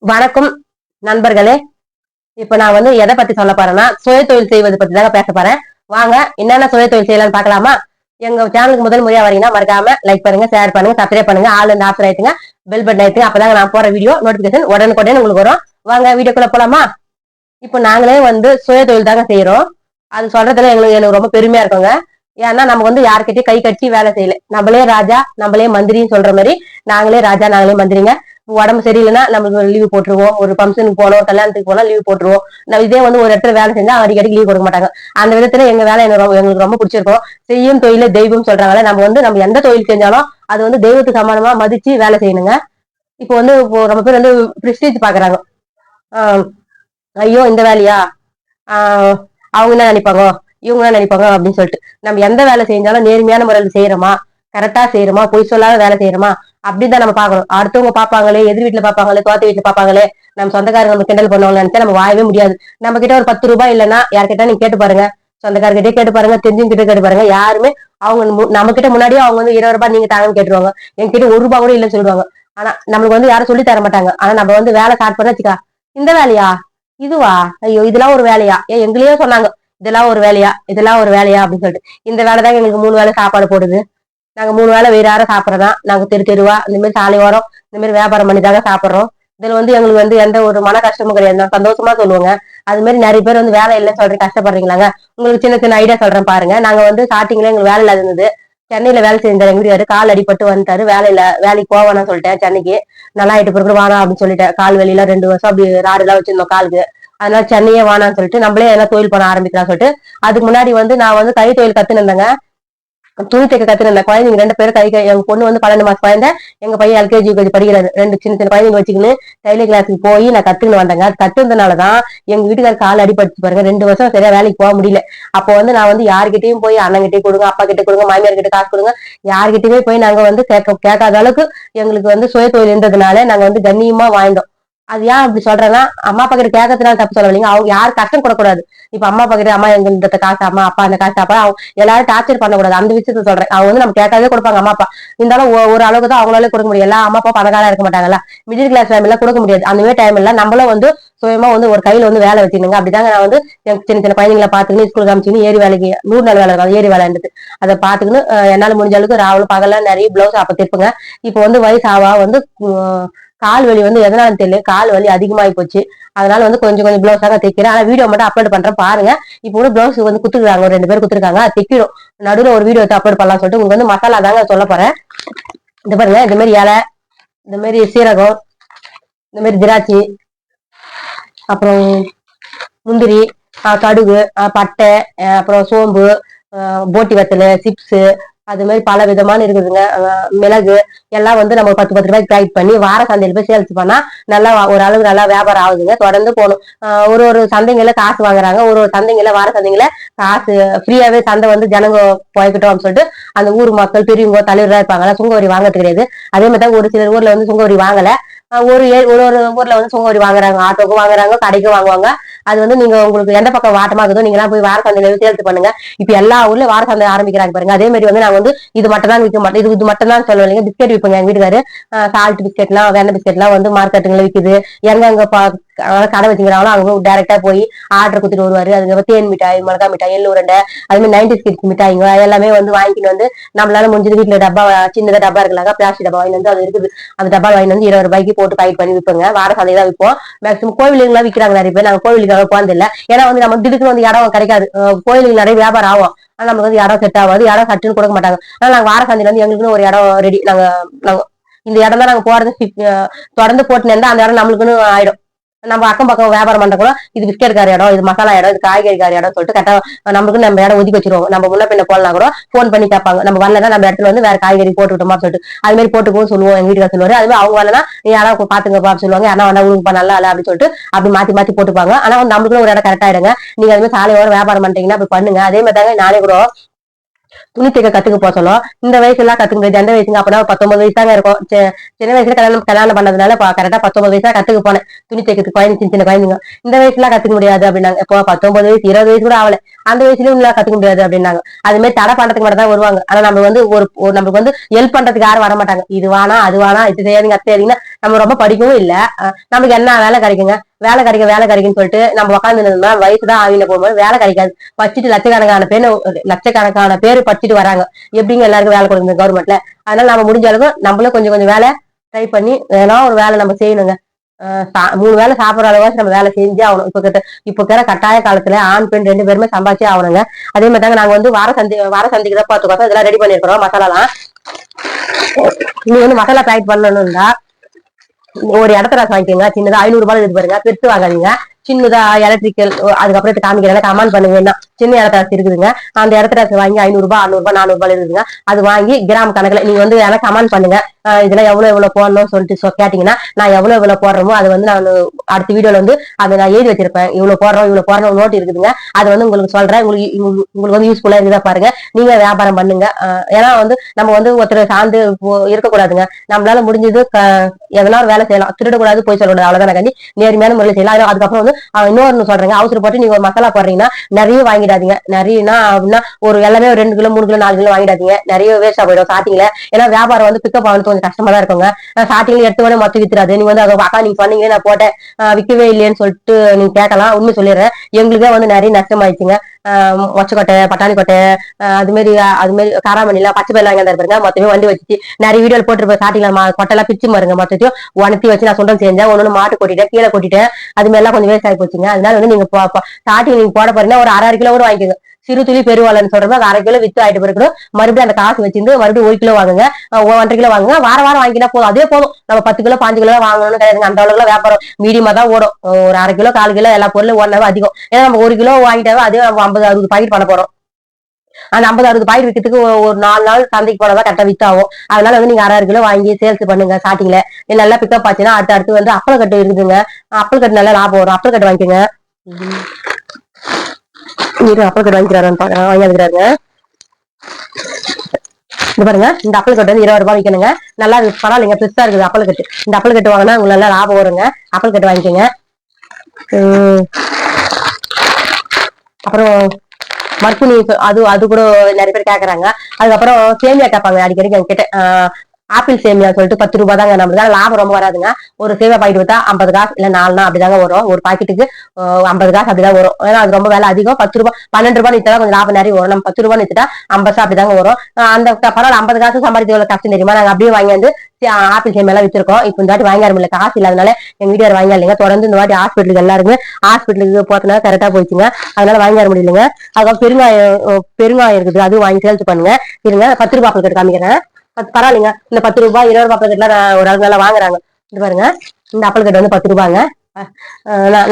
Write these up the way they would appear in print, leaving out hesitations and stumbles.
வணக்கம் நண்பர்களே. இப்ப நான் எதை பத்தி சொல்ல போறேன்னா, சுய தொழில் செய்வது பத்தி தாங்க பேச போறேன். வாங்க என்னென்ன சுய தொழில் செய்யலாம்னு பாக்கலாமா? எங்க சேனலுக்கு முதல் முறையா வரீங்கன்னா மறக்காம லைக் பண்ணுங்க, ஷேர் பண்ணுங்க, சப்ஸ்கிரைப் பண்ணுங்க, ஆல் இந்த ஆப்ஷன் ஆயிடுங்க, பெல் பட்டன் ஆயிடுங்க. அப்பதாங்க நான் போற வீடியோ நோட்டிபிகேஷன் உடனுக்குடனே உங்களுக்கு வரும். வாங்க வீடியோக்குள்ள போலாமா? இப்ப நாங்களே சுய தொழில் தாங்க செய்யறோம். அது சொல்றதுல எனக்கு ரொம்ப பெருமையா இருக்குங்க. ஏன்னா நம்ம யாருக்கிட்டயும் கை கட்டி வேலை செய்யல. நம்மளே ராஜா நம்மளே மந்திரின்னு சொல்ற மாதிரி நாங்களே ராஜா நாங்களே மந்திரிங்க. உடம்பு சரியில்லைன்னா நம்மளுக்கு லீவு போட்டுருவோம். ஒரு ஃபங்க்ஷனுக்கு போனோம், கல்யாணத்துக்கு போனா லீவ் போட்டுருவோம். நம்ம இதே ஒரு இடத்துல வேலை செஞ்சா அடிக்கடி லீவ் கொடுக்க மாட்டாங்க. அந்த விதத்துல எங்க வேலை எங்களுக்கு ரொம்ப பிடிச்சிருக்கும். செய்யும் தொழில தெய்வம் சொல்றாங்களே, நம்ம எந்த தொழில் செஞ்சாலும் அது தெய்வத்துக்கு சமானமா மதிச்சு வேலை செய்யணுங்க. இப்போ ரொம்ப பேர் பிரஸ்டீஜ் பாக்குறாங்க. ஐயோ இந்த வேலையா, அவங்க என்ன நினைப்பாங்க, இவங்க என்ன நினைப்பாங்க அப்படின்னு சொல்லிட்டு நம்ம எந்த வேலை செஞ்சாலும் நேர்மையான முறையில் செய்யறோமா, கரெக்டா செய்யறோமா, பொய் சொல்லாத வேலை செய்யறோமா அப்படிதான் நம்ம பாக்கணும். அடுத்தவங்க பாப்பாங்களே, எதிர் வீட்டுல பாப்பாங்களே, தோட்ட வீட்டுல பாப்பாங்களே, நம்ம சொந்தக்காரங்க நம்ம கிண்டல் பண்ணுவாங்க நினைச்சா நம்ம வாழவே முடியாது. நம்ம கிட்ட ஒரு 10 ரூபாய் இல்லைன்னா யார்கிட்ட நீங்க கேட்டு பாருங்க, சொந்தக்காரர்கிட்டே கேட்டு பாருங்க, தெரிஞ்சவங்க கிட்ட கேட்டு பாருங்க, யாருமே அவங்க நம்ம கிட்ட முன்னாடியே அவங்க 20 ரூபாய் நீங்க தாங்கன்னு கேட்டுருவாங்க. என்கிட்ட 1 ரூபாய் கூட இல்லைன்னு சொல்லுவாங்க. ஆனா நம்மளுக்கு யாரும் சொல்லி தர மாட்டாங்க. ஆனா நம்ம வேலை ஸ்டார்ட் பண்ண வச்சுக்கா, இந்த வேலையா, இதுவா, ஐயோ இதெல்லாம் ஒரு வேலையா, எங்களையே சொன்னாங்க இதெல்லாம் ஒரு வேலையா, இதெல்லாம் ஒரு வேலையா அப்படின்னு சொல்லிட்டு இந்த வேலை தாங்க எங்களுக்கு 3 வேலை சாப்பாடு போடுது. நாங்க 3 வேலை வேற சாப்பிடறதா, நாங்க தெரு தெருவா இந்த மாதிரி சாலை ஓரம் இந்த மாதிரி வியாபாரம் பண்ணி தாங்க சாப்பிடுறோம். இதுல எங்களுக்கு எந்த ஒரு மன கஷ்டமும் கிடையாது. நான் சந்தோஷமா சொல்லுவாங்க. அது மாதிரி நிறைய பேர் வேலை இல்லைன்னு சொல்றேன், கஷ்டப்படுறீங்களாங்க. உங்களுக்கு சின்ன சின்ன ஐடியா சொல்றேன் பாருங்க. நாங்க ஸ்டார்டிங்ல எங்களுக்கு வேலை இல்லாத இருந்தது. சென்னையில வேலை செஞ்சாரு எங்க வீட்டுக்காரு, கால் அடிபட்டு வந்துட்டாரு. வேலையில வேலைக்கு போவானு சொல்லிட்டேன் சென்னைக்கு. நல்லா ஆயிட்டு பிறகு வானா அப்படின்னு சொல்லிட்டேன். கால் வெளியில 2 வருஷம் அப்படி ராடு எல்லாம் வச்சிருந்தோம் காலுக்கு. அதனால சென்னையே வானான்னு சொல்லிட்டு நம்மளே எல்லாம் தொழில் பண்ண ஆரம்பிக்கலாம் சொல்லிட்டு அதுக்கு முன்னாடி நான் கை தொழில் கத்துன்னு இருந்தேங்க. துணி தைக்க கத்துருந்தேன். குழந்தைங்க 2 பேரும் எங்க பொண்ணு 12 மாசம் குழந்தை, எங்க பையன் எல்கேஜி யூகேஜி படிக்கிறாரு. 2 சின்ன சின்ன குழந்தைங்க வச்சுக்கின்னு டைலர் கிளாஸுக்கு போய் நான் கத்துக்கின்னு வந்தேங்க. அது கத்துனதுனாலதான் எங்க வீட்டுக்கார கால் அடிபடுத்து பாருங்க. 2 வருஷம் சரியா வேலைக்கு போக முடியல. அப்போ நான் யாருகிட்டயும் போய் அண்ணன் கிட்டே கொடுங்க, அப்பா கிட்ட கொடுங்க, மாமியார் கிட்ட காசு கொடுங்க, யாருகிட்டயுமே போய் நாங்க கேட்காத அளவுக்கு எங்களுக்கு சுய தொழில் இருந்ததுனால நாங்க கண்ணியமா வாழ்ந்தோம். அது ஏன் அப்படி சொல்றேன்னா, அம்மா அப்பா கிட்ட கேட்கறதுனால தப்பு சொல்லலைங்க. அவங்க யாரும் கஷ்டம் கொடுக்கூடாது. இப்ப அம்மா அப்பா கிட்ட அம்மா எங்க இந்த காசு, அம்மா அப்பா அந்த காசு, அப்பா எல்லாரும் டார்ச்சர் பண்ணக்கூடாது. அந்த விஷயத்த சொல்றேன். அவங்க நம்ம கேட்காதே கொடுப்பாங்க அம்மா அப்பா. இருந்தாலும் ஒரு அளவுக்கு தான் அவங்களால கொடுக்க முடியும். எல்லாம் அம்மா அப்பா பணக்காரா இருக்க மாட்டாங்கல்ல. மிடில் கிளாஸ் ஃபேமிலில கொடுக்க முடியாது. அந்த மாதிரி டைம் இல்ல நம்மளும் சுயமா ஒரு கையில வேலை வச்சுக்கணுங்க. அப்படிதாங்க நான் சின்ன சின்ன குழந்தைங்களை பாத்துக்கின்னு ஸ்கூல் காமிச்சுன்னு ஏரி வேலைக்கு 100 நாள் வேலை இருக்கும், ஏரி வேலை இருந்தது. அதை பாத்துக்கின்னு என்னால முடிஞ்ச அளவுக்கு ராவலும் பகல நிறைய பிளவுஸ் அப்ப தைப்புங்க. இப்போ வயசு ஆவா கால் வலி எதனால தெரியல, கால் வலி அதிகமாகி போச்சு. அதனால கொஞ்சம் கொஞ்சம் பிளவுஸ் தாங்க தைக்கிறேன். ஆனா வீடியோ மட்டும் அப்லோட் பண்றேன் பாருங்க. இப்போ பிளவுஸ் குத்துருக்காங்க, ஒரு 2 பேர் குத்துருக்காங்க. அது தைக்கிறோம். நடுவில் ஒரு வீடியோ அப்லோட் பண்ணலாம் சொல்லிட்டு உங்களுக்கு மசாலா தாங்க சொல்ல போறேன். இந்த பாருங்க, இந்த மாதிரி இலை, இந்த மாதிரி சீரகம், இந்த மாதிரி திராட்சை, அப்புறம் முந்திரி, கடுகு, பட்டை, அப்புறம் சோம்பு, போட்டி வத்தல், சிப்ஸ், அது மாதிரி பல விதமான இருக்குதுங்க. மிளகு எல்லாம் நம்ம 10 ரூபாய்க்கு பேக் பண்ணி வார சந்தையில போய் சேல்ஸ் பண்ணா நல்லா ஒரு அளவு நல்லா வியாபாரம் ஆகுதுங்க. தொடர்ந்து போகணும். ஒரு சந்தைங்கள காசு வாங்குறாங்க, ஒரு சந்தைங்கள வார சந்தைங்கள காசு ஃப்ரீயாவே சந்தை ஜனங்க போய்கிட்டோம் சொல்லிட்டு அந்த ஊர் மக்கள் பெரியவங்க தலைவராக இருப்பாங்க, சுங்க வரி வாங்குறது கிடையாது. அதே மாதிரி தான் ஒரு சிலர் ஊர்ல சுங்க வரி வாங்கல. ஒரு ஒரு ஊர்ல சுங்க வரி வாங்குறாங்க, ஆட்டோக்கும் வாங்குறாங்க, கடைக்கும் வாங்குவாங்க. அது நீங்க உங்களுக்கு எந்த பக்கம் வாட்டமா இருக்குதோ நீங்க எல்லாம் போய் வார சந்தையில சேல்ஸ் பண்ணுங்க. இப்ப எல்லா ஊர்லயும் வார சந்தை ஆரம்பிக்கிறாங்க பாருங்க. அதே மாதிரி நான் இது மட்டும் தான் விற்க மாட்டேன், இது மட்டும் தான் சொல்லுவீங்க. பிஸ்கெட் விற்பங்க எங்க வீட்டுக்காரு. சால்ட் பிஸ்கெட் எல்லாம், வெண்ணெய் பிஸ்கெட் எல்லாம் மார்க்கெட்டுங்களை விற்குது. எங்க கடை வச்சுக்கிறாங்களோ அவங்க டைரக்டா போய் ஆர்டர் குடுத்துட்டு வருவாரு. அதுக்கு தேன் மிட்டாய், மிளகா மிட்டாய், எள்ளு உருண்டை, அது மாதிரி 90s கிட்ஸ் மிட்டாய்ங்க எல்லாமே வாங்கிட்டு நம்மளால முடிஞ்சது வீட்டுல டப்பா, சின்னதா டப்பா இருக்கலாங்க, பிளாஸ்டிக் டப்பா வாங்கி அது இருக்குது. அந்த டப்பா வாங்கி 20 ரூபாய்க்கு போட்டு பாக்கெட் பண்ணி விற்போங்க. வார சந்தையில தான் விற்போம். மேக்சிமம் கோவிலுக்கு விற்கிறாங்க நிறைய பேர். நாங்க கோவிலுக்காக போனது இல்லை. ஏன்னா நம்ம இதுக்கு இடம் கிடைக்காது. கோயிலுக்கு நிறைய வியாபாரம் ஆகும். ஆனா நமக்கு இடம் செட் ஆகாது. இடம் சட்டுன்னு கொடுக்க மாட்டாங்க. ஆனா நாங்க வார சந்தையில எங்களுக்குன்னு ஒரு இடம் ரெடி. நாங்க இந்த இடம் தான் நாங்க போறது தொடர்ந்து போட்டுன்னு இருந்தா அந்த இடம் நம்மளுக்குன்னு ஆயிடும். நம்ம அக்கம் பக்கம் வியாபாரம் பண்ற கூட இது பிஸ்கெட் கார இடம், இது மசாலா இடம், இது காய்கறி கார இடம் சொல்லிட்டு கரெக்டா நமக்கு நம்ம இடம் ஒதுக்கி வச்சிருவோம். நம்ம முன்ன பின்ன போடலாம் கூட போன் பண்ணி கேட்பாங்க. நம்ம வரலன்னா நம்ம இடத்துல வேற காய்கறி போட்டுக்கிட்டோமா சொல்லிட்டு அது மாதிரி போட்டுக்கும் சொல்லுவோம். எங்க வீட்டுக்கார சொல்லுவாரு. அதுவே அவங்க வரலன்னா நீ யாராவது பாத்துங்கப்பா சொல்லுவாங்க. ஆனா வந்தா உங்களுக்கு நல்லா இல்ல அப்படின்னு சொல்லிட்டு அப்படி மாத்தி மாத்தி போட்டுப்பாங்க. ஆனா நம்மளுக்குள்ள ஒரு இடம் கரெக்ட் ஆயிடுங்க. நீங்க அது மாதிரி சாலையோட வியாபாரம் பண்றீங்கன்னா அப்படி பண்ணுங்க. அதே மாதிரி தாங்க நானே கூட துணி தைக்க கத்துக்க போக சொல்லும். இந்த வயசுல எல்லாம் கத்துக்க முடியாது. எந்த வயசுங்க அப்பனா 19 வயசு தாங்க இருக்கும். சின்ன வயசுல கல்யாணம் பண்ணதுனால கரெக்டா 19 வயசா கத்துக்க போனேன் துணி தைக்கிறதுக்கு. குழந்தை சின்ன சின்ன குழந்தைங்க இந்த வயசுல கத்துக்க முடியாது அப்படின்னாங்க. இப்போ 19 வயசு 20 வயசு கூட ஆகல, அந்த வயசுலயும் இல்ல கத்துக்க முடியாது அப்படின்னாங்க. அது மாதிரி தடை பண்றதுக்கு மட்டும் தான் வருவாங்க. ஆனா நம்ம வந்து நம்மளுக்கு வந்து ஹெல்ப் பண்றதுக்கு யாரும் வர மாட்டாங்க. இது வேணா அது வேணா இது செய்யாதீங்க அது செய்யாதீங்கன்னா நம்ம ரொம்ப படிக்கவும் இல்ல. நமக்கு என்ன வேலை கிடைக்குங்க? வேலை கிடைக்குன்னு சொல்லிட்டு நம்ம உட்காந்து வயசுதான் ஆவியில போகும்போது வேலை கிடைக்காது. படிச்சுட்டு லட்சக்கணக்கான பேர் படிச்சுட்டு வராங்க. எப்படிங்க எல்லாருக்கும் வேலை கொடுக்குங்க கவர்மெண்ட்ல? அதனால நம்ம முடிஞ்ச அளவுக்கு நம்மளும் கொஞ்சம் கொஞ்சம் வேலை ட்ரை பண்ணி ஏன்னா ஒரு வேலை நம்ம செய்யணுங்க. 3 வேலை சாப்பிடுற அளவாச்சு நம்ம வேலை செஞ்சே ஆகணும். இப்ப இருக்கிற கட்டாய காலத்துல ஆண் பெண் 2 பேருமே சம்பாதிச்சே ஆகணுங்க. அதே மாதிரி தாங்க நாங்க வந்து வார சந்தைக்கு தான் பார்த்துக்கோம் இதெல்லாம் ரெடி பண்ணிருக்கிறோம் மசாலாலாம். நீங்க வந்து மசாலா பேக் பண்ணணும்னா ஒரு இடத்துல வாங்கிக்கோங்க. சின்னதா 500 ரூபாய் இது பாருங்க, பெருசு வாங்காதீங்க. சின்னதா எலக்ட்ரிக்கல் அதுக்கப்புறம் காமிக்கிறேன் கமெண்ட் பண்ணுங்க. சின்ன இடத்துல இருக்குதுங்க, அந்த இடத்துல வாங்கி 500 ரூபாய் 600 ரூபாய் 400 ரூபாய் இருக்குதுங்க. அது வாங்கி கிராம் கணக்குல நீங்க வந்து எனக்கு கமெண்ட் பண்ணுங்க. இதெல்லாம் எவ்வளவு போடணும்னு சொல்லிட்டு கேட்டீங்கன்னா நான் எவ்வளவு போடுறோமோ அது வந்து நான் அடுத்த வீடியோல வந்து அதை நான் எழுதி வச்சிருப்பேன். இவ்வளவு போடுறோம் நோட் இருக்குதுங்க. அது வந்து உங்களுக்கு சொல்றேன். உங்களுக்கு வந்து யூஸ்ஃபுல்லா இருக்குதா பாருங்க. நீங்க வியாபாரம் பண்ணுங்க. ஏன்னா வந்து நம்ம வந்து ஒருத்தர் சார்ந்து இருக்கக்கூடாதுங்க. நம்மளால முடிஞ்சது எதனா ஒரு வேலை செய்யலாம். திருடக்கூடாது, போய் சொல்லக்கூடாது, அவ்வளவுதான் கண்டி நேர்மையான முறையில் செய்யலாம். அதுக்கப்புறம் வந்து இன்னொன்னு சொல்றேங்க, அவசரப்பட்டு நீங்க ஒரு மசாலா போடுறீங்கன்னா நிறைய வாங்கிடாதீங்க. நிறையனா அப்படின்னா ஒரு எல்லாமே ஒரு 2 கிலோ 3 கிலோ 4 கிலோ வாங்கிடாதீங்க. நிறைய வேஸ்டா போயிடும் ஸ்டார்டிங்ல. ஏன்னா வியாபாரம் வந்து பிக்கப் ஆகிறது கொஞ்சம் கஷ்டமா தான் இருக்குங்க. ஸ்டார்டிங்ல எடுத்து வேணா மொத்தம் வித்துறாது. நீங்க வந்து அக்கா நீங்க சொன்னீங்க நான் போட்டேன் விற்கவே இல்லையேன்னு சொல்லிட்டு நீங்க கேட்கலாம். உண்மை சொல்லிடுறேன், எங்களுக்கே வந்து நிறைய நஷ்டம் ஆயிடுச்சுங்க. மொச்சக்கொட்டை, பட்டாணி கொட்டை, அது மாதிரி காராமணில பச்சை பயிர் வாங்கி இருப்பாருங்க. மொத்தமே வண்டி வச்சு நிறைய வீடியோ போட்டுருப்பேன். ஸ்டார்டிங்ல கொட்டெல்லாம் பிச்சு மாருங்க மொத்தத்தையும் உணர்த்தி வச்சு நான் சுண்டல் செஞ்சேன். ஒண்ணு மாட்டு கொட்டிட்டேன், கீழே கொட்டிட்டேன். அது மாதிரி எல்லாம் கொஞ்சம் வேஸ்ட் ஆகி போச்சுங்க. அதனால வந்து நீங்க ஸ்டார்டிங் நீங்க போட போறீங்கன்னா ஒரு அரை கிலோ கூட வாங்கிக்கோங்க. சிறு துளி பெருவாளன்னு சொல்றது அது 1/2 கிலோ வித்து ஆயிட்டு பிறகு மறுபடியும் அந்த காசு வச்சிருந்து மறுபடியும் 1 கிலோ வாங்குங்க, 1.5 கிலோ வாங்குங்க. வாரம் வாரம் வாங்கினா போதும், அதே போதும். நம்ம 10 கிலோ 5 கிலோ வாங்கணும்னு கிடையாது. அந்த அளவுக்கு வியாபாரம் மீடியமா தான் ஓடும். ஒரு 1/2 கிலோ 1/4 கிலோ எல்லா பொருளும் ஓடினாவே அதிகம். ஏன்னா நம்ம 1 கிலோ வாங்கிட்டாவே அதே நம்ம 50 60 பாக்கெட் பண்ண போறோம். அந்த 50 60 பாக்கெட் விற்கிறதுக்கு ஒரு 4 நாள் சந்தைக்கு போனதான் கரெக்டா வித்தாகும். அதனால வந்து நீங்க 1/2 கிலோ வாங்கி சேல்ஸ் பண்ணுங்க. ஸ்டார்டிங்ல நல்லா பிக்கப் ஆச்சுன்னா அடுத்து வந்து அப்பளம் கட்டு இருக்குதுங்க. அப்பளம் கட்டு நல்லா லாபம் வரும். அப்பளம் கட்டு வாங்கிக்கோங்க. அப்பளம் கட்டு வாங்கிக்கிறாருன்னு பாக்குறேன், வாங்கிக்கிறாருங்க. இது பாருங்க, இந்த அப்பளம் கட்டு வந்து 20 ரூபாய் விற்கணுங்க. நல்லா பரவாயில்லைங்க, பெருசா இருக்குது அப்பளம் கட்டு. இந்த அப்பளம் கட்டு வாங்கினா உங்களுக்கு நல்லா லாபம் வருங்க. அப்பளம் கட்டு வாங்கிக்கோங்க. அப்புறம் மர்க்குனி அது அது கூட நிறைய பேர் கேக்குறாங்க. அதுக்கப்புறம் சேமியா கேட்பாங்க அடிக்கடி என்கிட்ட. ஆப்பிள் சேமியா சொல்லிட்டு 10 ரூபாய் தாங்க. நம்மளுக்கு லாபம் ரொம்ப வராதுங்க. ஒரு சேமியா பாக்கெட் வித்தா 50 காசு இல்ல 4 அப்படிதாங்க வரும். ஒரு பாக்கெட்டுக்கு 50 காசு அப்படிதான் வரும். ஏன்னா அது ரொம்ப வேலை அதிகம். 10 ரூபாய் 12 ரூபாய் நிறுத்தா கொஞ்சம் லாபம் நிறைய வரும். நம்ம 10 ரூபாய் நிறுத்தா 50 அப்படிதாங்க வரும். அந்த பரவாயில்ல, 50 காசு சம்பாதிக்க எவ்வளவு கஷ்டம் தெரியுமா? நாங்க அப்படியே வாங்கி வந்து ஆப்பிள் சேமியா எல்லாம் வச்சிருக்கோம். இப்ப இந்த வாட்டி வாங்கி ஆரம்பில்ல, காசு இல்லாதனால எங்க வீட்டுல வாங்கி இல்லைங்க. தொடர்ந்து இந்த வாட்டி ஹாஸ்பிட்டலுக்கு போறதுனால கரெக்டா போயிடுச்சுங்க. அதனால வாங்கி வர முடியலங்க. அதுக்கப்புறம் பெருங்காயம் இருக்குது, அது வாங்கி சேல்ஸ் பண்ணுங்க. இருங்க 10 ரூபாய் பாக்கெட் காமிக்கிறேன். பரவாயில்லைங்க, இந்த 10 ரூபாய் 20 ரூபாய் பாக்கெட்ல ஒரு ஆள் நல்லா வாங்குறாங்க. இது பாருங்க, இந்த அப்பல் கட்டு வந்து 10 ரூபாங்க.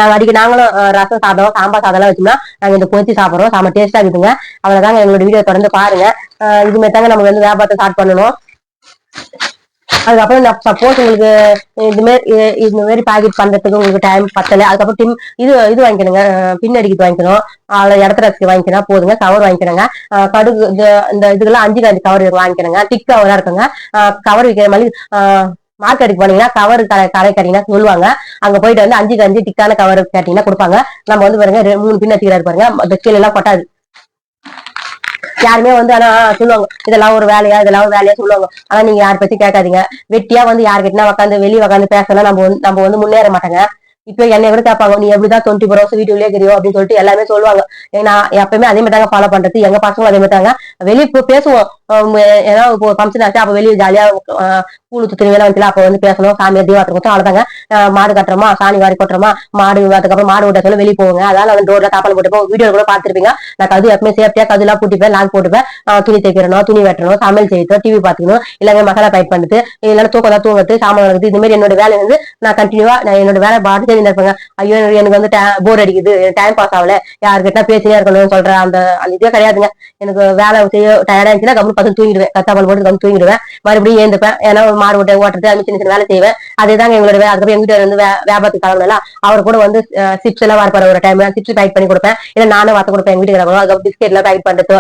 நாங்க நாங்களும் ரசம் சாதம் சாம்பார் சாதம் எல்லாம் வச்சோம்னா நாங்க இந்த பொத்தி சாப்பிடுறோம். செம டேஸ்டா இருக்குதுங்க. அவ்வளவுதாங்க, எங்களோட வீடியோ தொடர்ந்து பாருங்க. இதுமாரி தாங்க நம்ம வந்து வியாபாரத்தை ஸ்டார்ட் பண்ணணும். அதுக்கப்புறம் சப்போஸ் உங்களுக்கு இந்த மாதிரி பாக்கெட் பண்றதுக்கு உங்களுக்கு டைம் பத்தல, அதுக்கப்புறம் இது வாங்கிக்கணுங்க. பின் அடிக்கிறது வாங்கிக்கணும். இடத்துல வாங்கிக்கினா போதுங்க. கவர் வாங்கிக்கிறேங்க. கடுகு இந்த இதுக்கெல்லாம் 5 கவர் வாங்கிக்கிறேங்க. திக் கவரா இருக்குங்க. கவர் வைக்கிற மாதிரி மார்க்கெட்டுக்கு போனீங்கன்னா கவர் கடை கேட்டீங்கன்னா சொல்லுவாங்க. அங்க போயிட்டு வந்து 5 திக்கான கவர் கேட்டீங்கன்னா கொடுப்பாங்க. நம்ம வந்து பாருங்க 3 பின் வச்சுக்கிறாரு பாருங்க, கீழே எல்லாம் கொட்டாது. யாருமே வந்து ஆனா சொல்லுவாங்க இதெல்லாம் ஒரு வேலையா சொல்லுவாங்க. ஆனா நீங்க யாரை பத்தி கேட்காதீங்க. வெட்டியா வந்து யாருக்கிட்டனா உட்காந்து வெளியே உட்காந்து பேசலாம், நம்ம வந்து முன்னேற மாட்டாங்க. இப்ப என்னை விட கேட்பாங்க, நீ எப்படிதான் 24 hours வீடியோலயே தெரியும் அப்படின்னு சொல்லிட்டு எல்லாமே சொல்லுவாங்க. நான் எப்பவுமே அதே மாதிரி தாங்க ஃபாலோ பண்றது. எங்க பசங்களும் அதே மாதிரி தாங்க. வெளியே பேசுவோம். ஏன்னா இப்போ ஃபங்க்ஷன் ஆச்சு, அப்ப வெளியே ஜாலியா கூழு துணி வேலை வந்து அப்ப வந்து பேசணும். சாமியார் தீபாவளி கொடுத்தோம், அவ்வளவுதாங்க. மாடு கட்டுறோமா, சாணி வாரி கொட்டுறோமா, அதுக்கப்புறம் மாடு விட்ட சொல்ல வெளியே போவாங்க. அதனால வந்து டோர்ல தாப்பால் போட்டுப்போம். வீடியோ கூட பாத்துருப்பீங்க. நான் கது எப்பவுமே சேஃப்டியா கதுலாம் கூட்டிப்பேன், லாக் போட்டுப்பேன். துணி தைக்கிறணும், துணி வெட்டணும், சமையல் செய்யணும், டிவி பாத்துக்கணும், இல்லைங்க மசாலா டைப் பண்ணிட்டு, இல்லைன்னா தூங்குறது, சாமான் வளர்க்குது. இது மாதிரி என்னோட வேலை வந்து நான் கண்டினியூவா என்னோட வேலை பாட்டு இருப்பேங்க. ஐயோ எனக்கு வந்து போர் அடிக்குது, டைம் பாஸ் ஆகல, யாருக்கிட்ட பேசினே இருக்கணும்னு சொல்ற அந்த இதே கிடையாதுங்க. எனக்கு வேலை செய்ய டயர்டா இருந்துச்சுன்னா பத்து தூங்கிடுவேன், கத்தாப்பால் போட்டு வந்து தூங்கிடுவேன். மறுபடியும் ஏந்துப்பேன், ஏன்னா மாடு ஓட்ட ஓட்டுறது அது சின்ன சின்ன வேலை செய்வேன். அதுதாங்க எங்களோட வேலை. அதுக்கப்புறம் எங்க வீட்டுல வந்து வியாபாரத்துக்கு கிளம்பலாம், அவர் கூட வந்து சிப்ஸ் எல்லாம் வரப்பாரு, ஒரு டைம் சிப்ஸ் பேக் பண்ணி கொடுப்பேன், இல்ல நானும் வத்த கொடுப்பேன் எங்க வீட்டுக்கு. அதுக்கப்புறம் பிஸ்கெட் எல்லாம் பேக் பண்றது,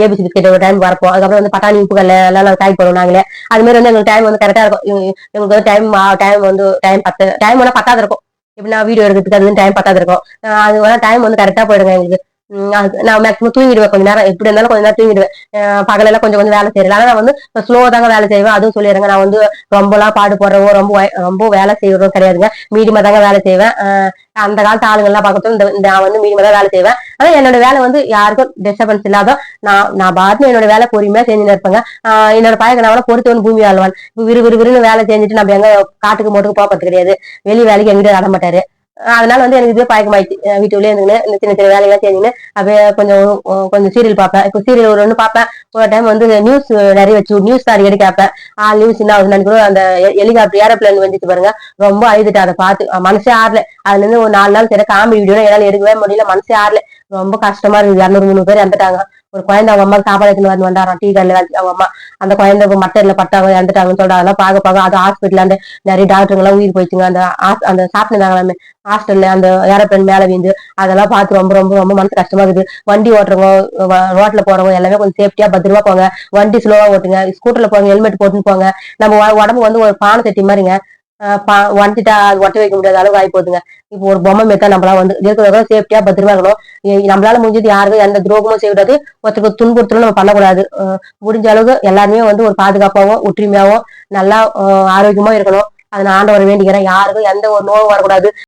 ஏபிசி பிஸ்கெட் ஒரு டைம் வரப்போம். அதுக்கப்புறம் வந்து பட்டாணி உப்புக்கல்ல எல்லாம் பேக் பண்ணுவோம் நாங்களே. அது மாதிரி வந்து எங்களுக்கு டைம் வந்து கரெக்டா இருக்கும். எங்களுக்கு வந்து டைம் வந்து டைம் வேணா பத்தாது இருக்கும். எப்படின்னா வீடியோ எடுக்கிறதுக்கு அது டைம் பத்தாது இருக்கும். அது வேணா டைம் வந்து கரெக்டா போயிடுங்க எங்களுக்கு. நான் மேக்ஸிமம் தூங்கிடுவேன், கொஞ்ச நேரம் எப்படி இருந்தாலும் கொஞ்ச நேரம் தூங்கிடுவேன். பகலெல்லாம் கொஞ்சம் கொஞ்சம் வேலை செய்யறேன், ஆனா நான் வந்து ஸ்லோவா தாங்க வேலை செய்வேன். அதுவும் சொல்லிடுறேங்க, நான் வந்து ரொம்பலாம் பாடு போடுறவோ ரொம்ப வேலை செய்யறதும் கிடையாதுங்க. மீடியமா தாங்க வேலை செய்வேன். அந்த காலத்து ஆளுங்க எல்லாம் பார்க்கட்டும், நான் வந்து மீடியமா தான் வேலை செய்வேன். ஆனா என்னோட வேலை வந்து யாருக்கும் டிஸ்டர்பன்ஸ் இல்லாத நான் பாட்டு என்னோட வேலை பொறுமையா செஞ்சுன்னு இருப்பேங்க. என்னோட பழகினவன பொறுத்தவன் பூமி ஆழ்வான். விறுவிறுன்னு வேலை செஞ்சுட்டு நம்ம எங்க காட்டுக்கு மோட்டுக்கு போறது கிடையாது, வெளி வேலைக்கு எங்கிட்ட வர மாட்டாரு. அதனால வந்து எனக்கு இதுவே பழக்கமாயிடுச்சு. வீட்டுக்குள்ளேயே இருந்துன்னு இந்த சின்ன சின்ன வேலையெல்லாம் செஞ்சுன்னு அப்படியே கொஞ்சம் கொஞ்சம் சீரியல் பார்ப்பேன். இப்போ சீரியல் ஒரு ஒன்று பார்ப்பேன். ஒரு டைம் வந்து நியூஸ் நிறைய வச்சு நியூஸ் தான் அடிக்கடி கேட்பேன். நியூஸ் என்ன ஆகுதுன்னு கூட அந்த ஹெலிகாப்டர் ஏரோப்ளேன் வந்துச்சு பாருங்க, ரொம்ப அழுதுட்டு அதை பார்த்து மனசே ஆறல. அதுல இருந்து ஒரு 4 நாள் சரி காமெடி வீடியோ என்னால எடுக்கவே முடியல, மனசே ஆறல. ரொம்ப கஷ்டமா இருக்குது. 200 300 பேர் இறந்துட்டாங்க. ஒரு குழந்தை அவங்க அம்மா சாப்பாடு எடுத்துன்னு வந்து வந்தாராம், டீ கடையில அவங்க அம்மா. அந்த குழந்தை மட்டர்ல பட்டாங்க, இறந்துட்டாங்கன்னு சொல்றாங்க. அதெல்லாம் பார்க்க அது ஹாஸ்பிட்டல் நிறைய டாக்டருங்க எல்லாம் உயிர் போயிடுச்சுங்க. அந்த சாப்பிட்டுருந்தாங்க ஹாஸ்டல்ல அந்த ஏரோப்ளேன் மேல வீந்து. அதெல்லாம் பார்த்து ரொம்ப ரொம்ப ரொம்ப மனசு கஷ்டமா இருக்குது. வண்டி ஓட்டுறவங்க, ரோட்ல போறவங்க எல்லாமே கொஞ்சம் சேஃப்டியா பத்திரமா போங்க. வண்டி ஸ்லோவா ஓட்டுங்க, ஸ்கூட்டர்ல போங்க, ஹெல்மெட் போட்டுன்னு போங்க. நம்ம உடம்பு வந்து ஒரு பானை சட்டி மாதிரிங்க. வந்துட்டா அது ஒட்ட வைக்க முடியாத அளவுக்கு ஆகி போகுதுங்க. இப்போ ஒரு பொம்மை மெத்தா நம்மளா வந்து இருக்கிறத சேஃப்டியா பத்திரமா இருக்கணும். நம்மளால முடிஞ்சது யாருக்கும் எந்த துரோகமும் செய்யக்கூடாது, ஒருத்தருக்கு துன்புறுத்தலும் நம்ம பண்ணக்கூடாது. முடிஞ்ச அளவுக்கு எல்லாருமே வந்து ஒரு பாதுகாப்பாகவும் ஒற்றுமையாவும் நல்லா ஆரோக்கியமா இருக்கணும். அதை நான் ஆண்டவரை வேண்டிக்கிறேன். யாருக்கும் எந்த ஒரு நோவும் வரக்கூடாது.